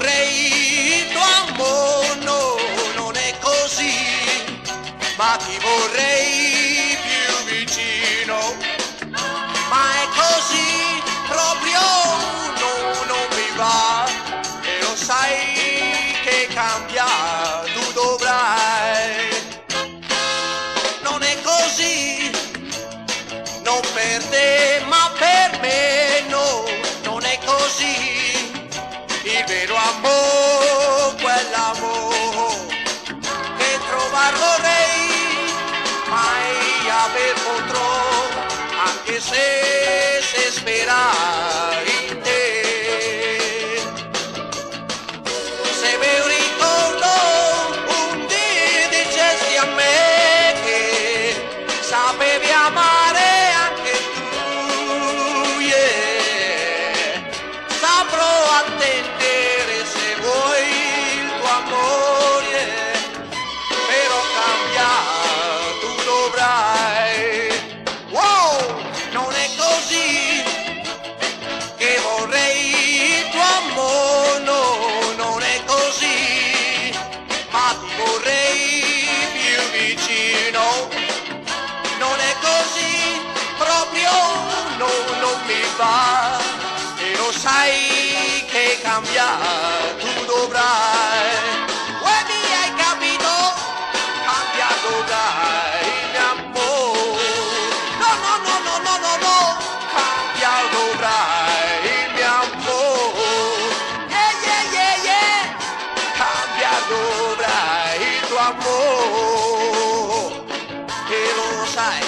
vorrei, tuo amore no, non è così, ma ti vorrei più vicino, ma è così, proprio no, non mi va, e lo sai che cambia, tu dovrai, non è così, non per te ma per me no, non è così, il vero amore, quell'amore che trovar vorrei, mai aver potrò, anche se spera in te. Se me ricordo un dì dicesti a me che sapevi amare anche tu, yeah. Saprò attendere se vuoi il tuo amore, yeah. Però cambia, tu dovrai, wow, non è così che vorrei il tuo amore, no, non è così, ma ti vorrei più vicino, non è così, proprio no, non mi va, e lo sai che cambia, tu dovrai, uè mi hai capito, cambia dovrai, mio amore, no, no, no, no, no, no, no, cambia dovrai, mio amore, yeah, yeah, yeah, yeah, cambia dovrai il tuo amore, e lo sai.